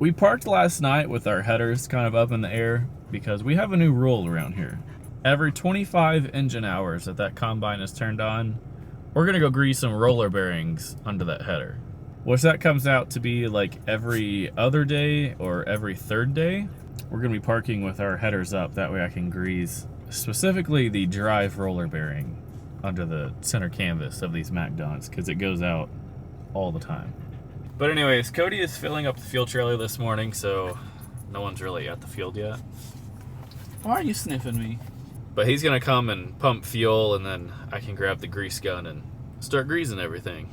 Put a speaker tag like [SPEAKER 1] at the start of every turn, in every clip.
[SPEAKER 1] We parked last night with our headers kind of up in the air because we have a new rule around here. Every 25 engine hours that combine is turned on, we're gonna go grease some roller bearings under that header. Which that comes out to be like every other day or every third day. We're gonna be parking with our headers up, that way I can grease specifically the drive roller bearing under the center canvas of these Mac Dons, because it goes out all the time. But anyways, Cody is filling up the fuel trailer this morning, so no one's really at the field yet.
[SPEAKER 2] Why are you sniffing me?
[SPEAKER 1] But he's gonna come and pump fuel, and then I can grab the grease gun and start greasing everything.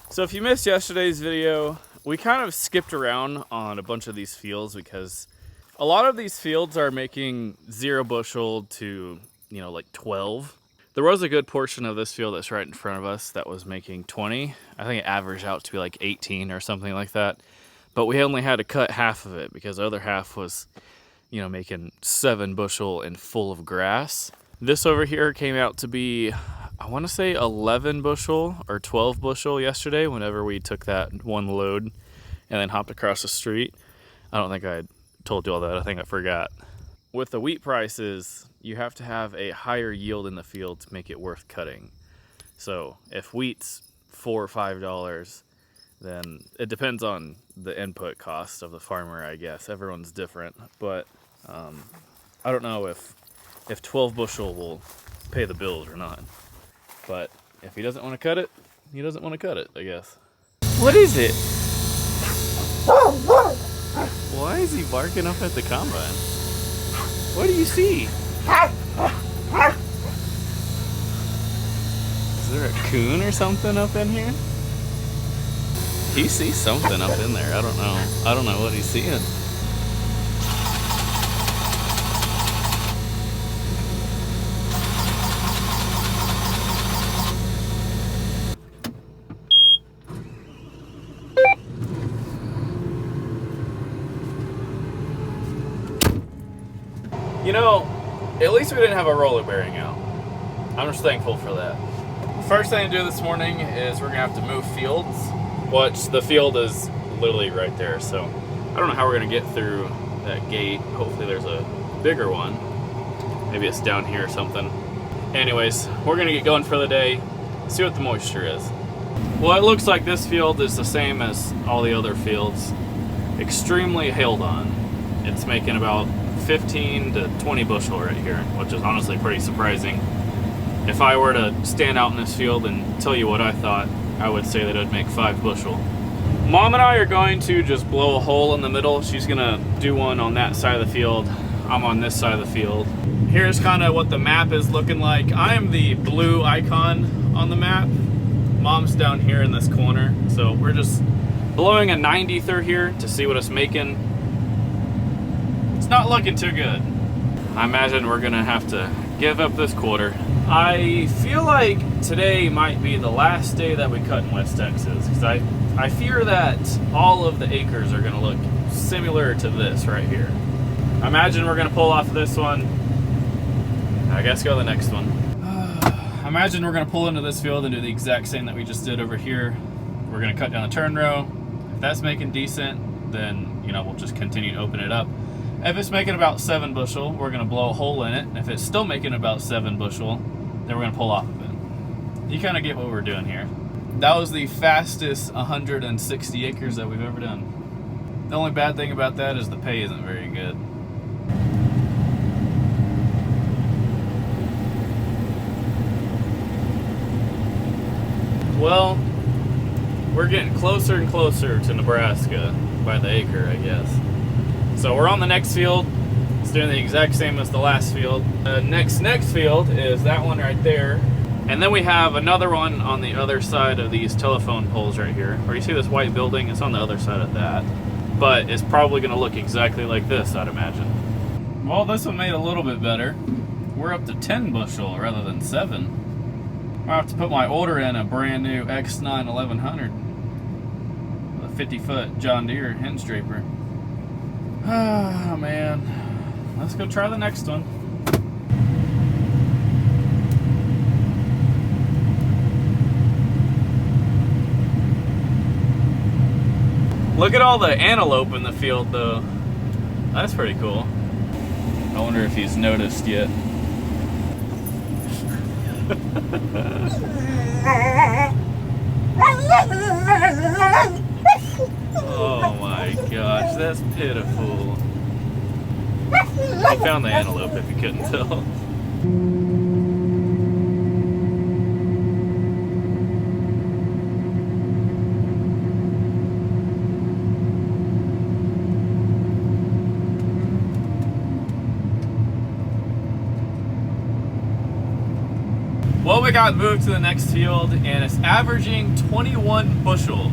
[SPEAKER 1] So if you missed yesterday's video, we kind of skipped around on a bunch of these fields because a lot of these fields are making 0 bushel to, like 12. There was a good portion of this field that's right in front of us that was making 20. I think it averaged out to be like 18 or something like that. But we only had to cut half of it because the other half was, making 7 bushel and full of grass. This over here came out to be, I want to say 11 bushel or 12 bushel yesterday whenever we took that one load and then hopped across the street. I don't think I told you all that. I think I forgot. With the wheat prices, you have to have a higher yield in the field to make it worth cutting. So if wheat's $4 or $5, then it depends on the input cost of the farmer, I guess. Everyone's different, but I don't know if 12 bushel will pay the bills or not. But if he doesn't want to cut it, he doesn't want to cut it, I guess. What is it? Why is he barking up at the combine? What do you see? Is there a coon or something up in here? He sees something up in there. I don't know. I don't know what he's seeing. At least we didn't have a roller bearing out. I'm just thankful for that. First thing to do this morning is we're gonna have to move fields, which the field is literally right there. So I don't know how we're gonna get through that gate. Hopefully there's a bigger one. Maybe it's down here or something. Anyways, we're gonna get going for the day, see what the moisture is. Well, it looks like this field is the same as all the other fields. Extremely hailed on. It's making about 15 to 20 bushel right here, which is honestly pretty surprising. If I were to stand out in this field and tell you what I thought, I would say that it would make 5 bushel. Mom and I are going to just blow a hole in the middle. She's gonna do one on that side of the field. I'm on this side of the field. Here's kind of what the map is looking like. I am the blue icon on the map. Mom's down here in this corner. So we're just blowing a 90 through here to see what it's making. It's not looking too good. I imagine we're gonna have to give up this quarter. I feel like today might be the last day that we cut in West Texas, because I fear that all of the acres are gonna look similar to this right here. I imagine we're gonna pull off this one. I guess go to the next one. I imagine we're gonna pull into this field and do the exact same that we just did over here. We're gonna cut down the turn row. If that's making decent, then we'll just continue to open it up. If it's making about 7 bushel, we're gonna blow a hole in it. And if it's still making about 7 bushel, then we're gonna pull off of it. You kind of get what we're doing here. That was the fastest 160 acres that we've ever done. The only bad thing about that is the pay isn't very good. Well, we're getting closer and closer to Nebraska by the acre, I guess. So we're on the next field. It's doing the exact same as the last field. The next field is that one right there. And then we have another one on the other side of these telephone poles right here. Or you see this white building? It's on the other side of that. But it's probably gonna look exactly like this, I'd imagine. Well, this one made a little bit better. We're up to 10 bushel rather than 7. I have to put my order in a brand new X9 1100 with a 50-foot John Deere hinge draper. Oh man, let's go try the next one. Look at all the antelope in the field, though. That's pretty cool. I wonder if he's noticed yet. Oh my gosh, that's pitiful. He found the antelope, if you couldn't tell. Well, we got moved to the next field, and it's averaging 21 bushel.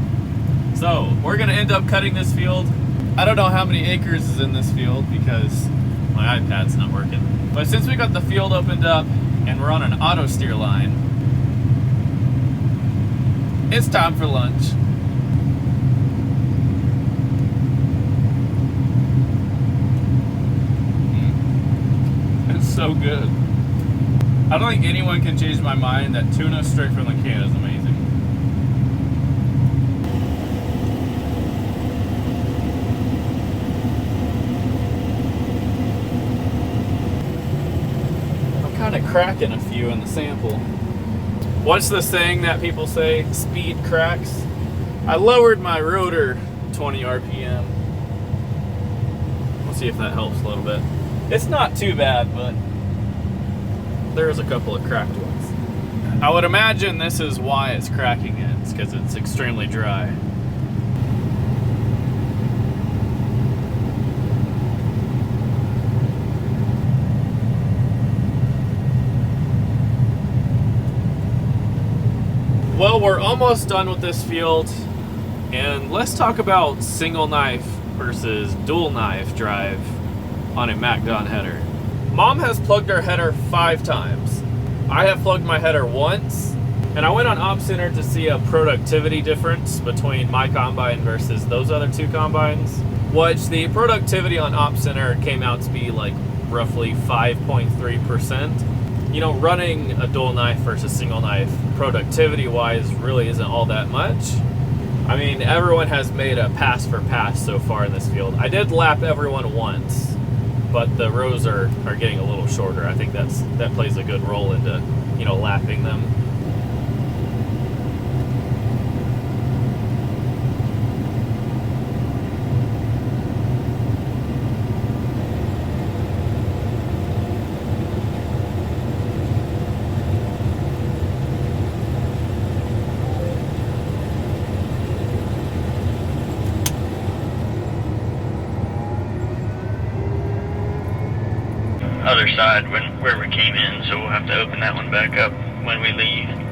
[SPEAKER 1] So we're gonna end up cutting this field. I don't know how many acres is in this field because my iPad's not working. But since we got the field opened up and we're on an auto steer line, it's time for lunch. It's so good. I don't think anyone can change my mind that tuna straight from the can is amazing. I'm kind of cracking a few in the sample. What's the saying that people say? Speed cracks. I lowered my rotor 20 RPM. We'll see if that helps a little bit. It's not too bad, but there's a couple of cracked ones. I would imagine this is why it's cracking it. It's because it's extremely dry. Well, we're almost done with this field, and let's talk about single knife versus dual knife drive on a MacDon header. Mom has plugged her header 5 times. I have plugged my header once, and I went on Op Center to see a productivity difference between my combine versus those other 2 combines, which the productivity on Op Center came out to be like roughly 5.3%. You know, running a dual knife versus single knife, productivity wise, really isn't all that much. I mean, everyone has made a pass for pass so far in this field. I did lap everyone once, but the rows are getting a little shorter. I think that plays a good role into, you know, lapping them.
[SPEAKER 3] Other side where we came in, so we'll have to open that one back up when we leave.
[SPEAKER 4] I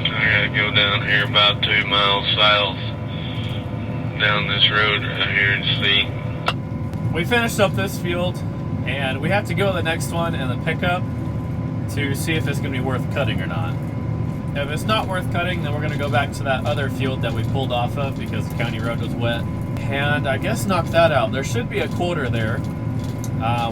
[SPEAKER 4] gotta go down here about 2 miles south down this road right here and see.
[SPEAKER 1] We finished up this field, and we have to go to the next one in the pickup to see if it's going to be worth cutting or not. If it's not worth cutting, then we're going to go back to that other field that we pulled off of because the county road was wet, and I guess knock that out. There should be a quarter there.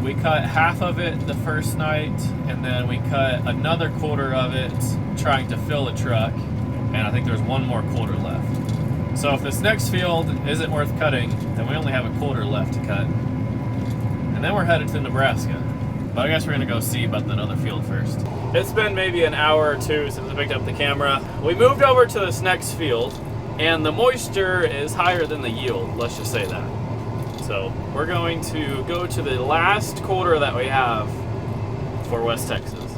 [SPEAKER 1] We cut half of it the first night, and then we cut another quarter of it trying to fill a truck, and I think there's one more quarter left. So if this next field isn't worth cutting, then we only have a quarter left to cut. And then we're headed to Nebraska. But I guess we're gonna go see about that other field first. It's been maybe an hour or 2 since I picked up the camera. We moved over to this next field, and the moisture is higher than the yield, let's just say that. So we're going to go to the last quarter that we have for West Texas.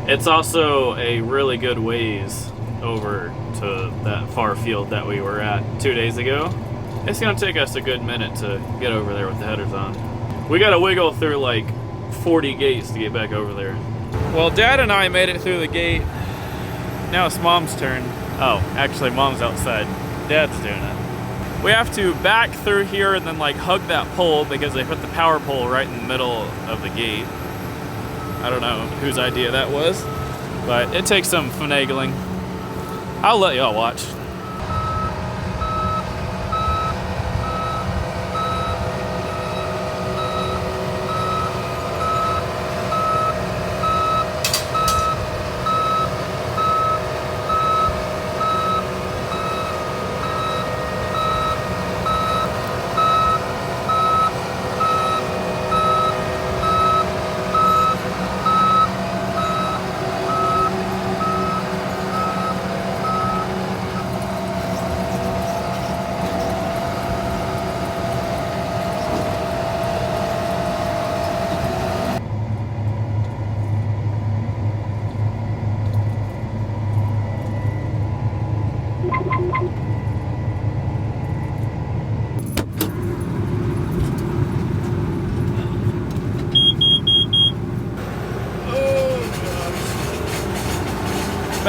[SPEAKER 1] It's also a really good ways over to that far field that we were at 2 days ago. It's gonna take us a good minute to get over there with the headers on. We gotta wiggle through like 40 gates to get back over there. Well, Dad and I made it through the gate. Now it's Mom's turn. Oh, actually Mom's outside. Dad's doing it. We have to back through here and then like hug that pole because they put the power pole right in the middle of the gate. I don't know whose idea that was, but it takes some finagling. I'll let y'all watch.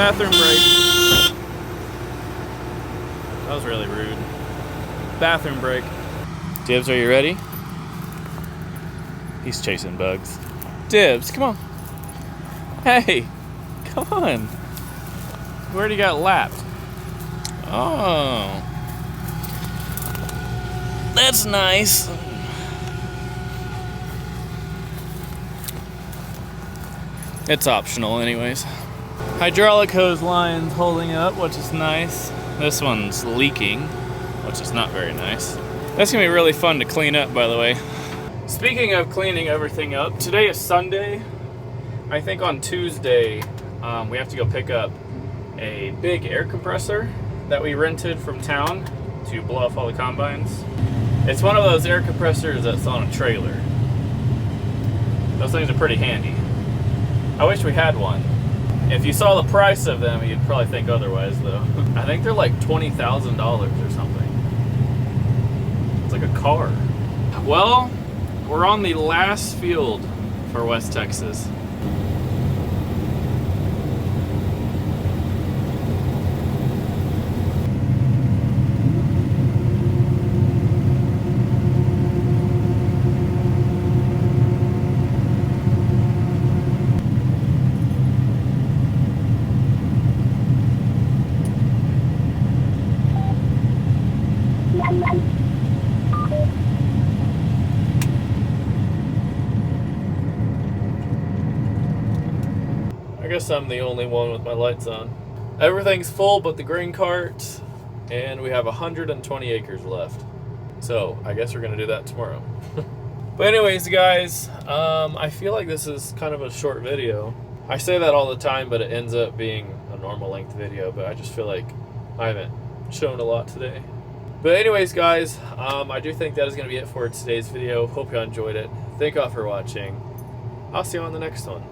[SPEAKER 2] Bathroom break. That was really rude. Bathroom break.
[SPEAKER 1] Dibs, are you ready? He's chasing bugs. Dibs, come on. Hey, come on.
[SPEAKER 2] We already got lapped.
[SPEAKER 1] Oh. That's nice. It's optional anyways. Hydraulic hose line's holding up, which is nice. This one's leaking, which is not very nice. That's gonna be really fun to clean up, by the way. Speaking of cleaning everything up, today is Sunday. I think on Tuesday, we have to go pick up a big air compressor that we rented from town to blow off all the combines. It's one of those air compressors that's on a trailer. Those things are pretty handy. I wish we had one. If you saw the price of them, you'd probably think otherwise, though. I think they're like $20,000 or something. It's like a car. Well, we're on the last field for West Texas. I guess I'm the only one with my lights on. Everything's full but the grain cart, and we have 120 acres left. So I guess we're gonna do that tomorrow. But anyways, guys, I feel like this is kind of a short video. I say that all the time, but it ends up being a normal length video, but I just feel like I haven't shown a lot today. But anyways, guys, I do think that is gonna be it for today's video. Hope you enjoyed it. Thank you all for watching. I'll see you on the next one.